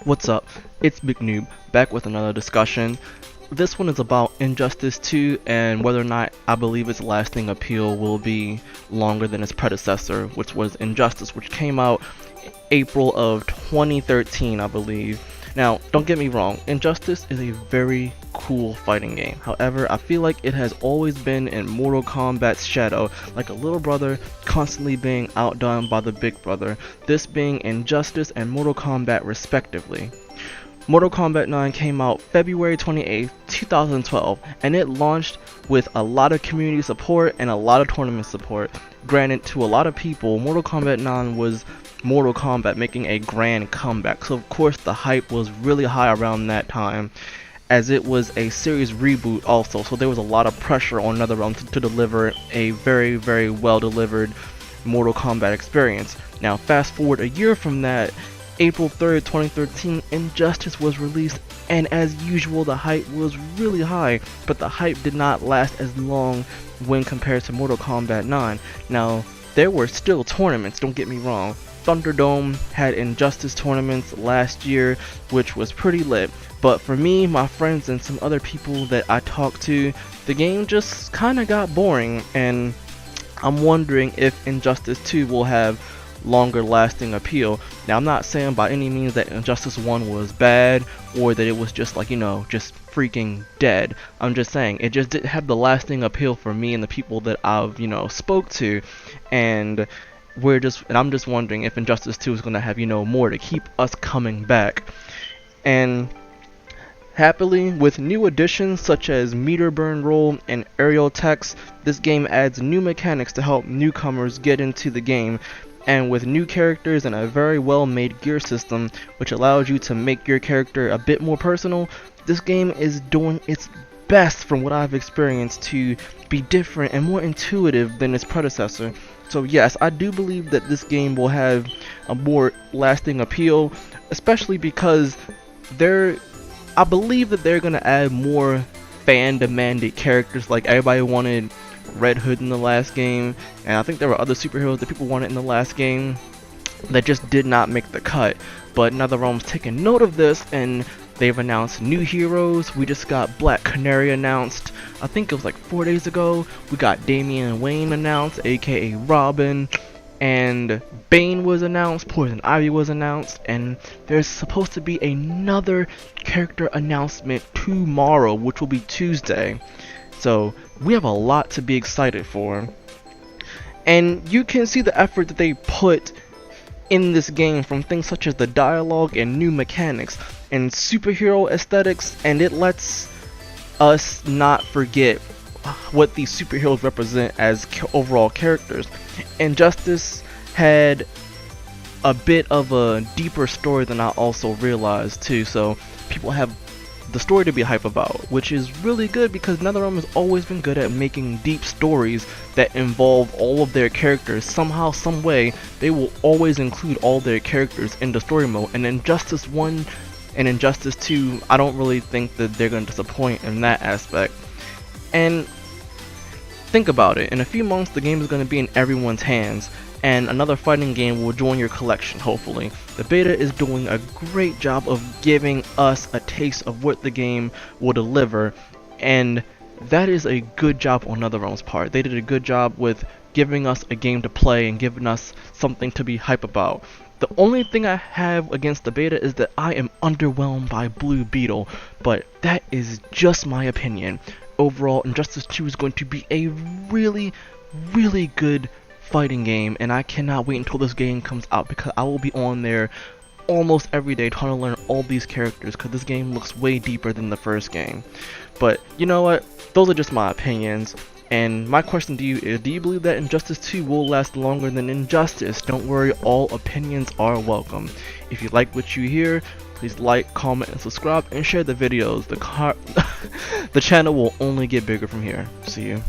What's up? It's Big Noob, back with another discussion. This one is about Injustice 2 and whether or not I believe its lasting appeal will be longer than its predecessor, which was Injustice, which came out April of 2013, I believe. Now, don't get me wrong, Injustice is a very cool fighting game. However, I feel like it has always been in Mortal Kombat's shadow, like a little brother constantly being outdone by the big brother, this being Injustice and Mortal Kombat respectively. Mortal Kombat 9 came out February 28th, 2012, and it launched with a lot of community support and a lot of tournament support. Granted, to a lot of people, Mortal Kombat 9 was Mortal Kombat making a grand comeback, so of course the hype was really high around that time, as it was a series reboot also, so there was a lot of pressure on NetherRealm to deliver a very well delivered Mortal Kombat experience. Now fast forward a year from that, April 3rd, 2013, Injustice was released, and as usual the hype was really high, but the hype did not last as long when compared to Mortal Kombat 9. Now, there were still tournaments, don't get me wrong. Thunderdome had Injustice tournaments last year, which was pretty lit, but for me, my friends, and some other people that I talked to, the game just kinda got boring, and I'm wondering if Injustice 2 will have longer lasting appeal. Now, I'm not saying by any means that Injustice 1 was bad or that it was just like, just freaking dead. I'm just saying it just didn't have the lasting appeal for me and the people that I've, spoke to, and I'm just wondering if Injustice 2 is going to have, more to keep us coming back. And happily, with new additions such as meter burn roll and aerial text, this game adds new mechanics to help newcomers get into the game. And with new characters and a very well made gear system which allows you to make your character a bit more personal, this game is doing its best from what I've experienced to be different and more intuitive than its predecessor. So yes, I do believe that this game will have a more lasting appeal, especially because I believe that they're going to add more fan demanded characters. Like everybody wanted Red Hood in the last game, and I think there were other superheroes that people wanted in the last game that just did not make the cut. But NetherRealm's taken note of this, and they've announced new heroes. We just got Black Canary announced, I think it was like 4 days ago. We got Damian Wayne announced, aka Robin, and Bane was announced, Poison Ivy was announced, and there's supposed to be another character announcement tomorrow, which will be Tuesday. So we have a lot to be excited for, and you can see the effort that they put in this game, from things such as the dialogue and new mechanics and superhero aesthetics, and it lets us not forget what these superheroes represent as overall characters. Injustice had a bit of a deeper story than I also realized too, so people have the story to be hype about, which is really good because NetherRealm has always been good at making deep stories that involve all of their characters. Somehow, some way, they will always include all their characters in the story mode, and Injustice 1 and Injustice 2, I don't really think that they're going to disappoint in that aspect. And think about it, in a few months the game is going to be in everyone's hands, and another fighting game will join your collection, hopefully. The beta is doing a great job of giving us a taste of what the game will deliver, and that is a good job on NetherRealm's part. They did a good job with giving us a game to play and giving us something to be hype about. The only thing I have against the beta is that I am underwhelmed by Blue Beetle, but that is just my opinion. Overall, Injustice 2 is going to be a really good fighting game, and I cannot wait until this game comes out because I will be on there almost every day trying to learn all these characters because this game looks way deeper than the first game. But you know what, those are just my opinions, and my question to you is, do you believe that Injustice 2 will last longer than Injustice? Don't worry, all opinions are welcome. If you like what you hear, please like, comment, and subscribe, and share the videos. The channel will only get bigger from here. See you.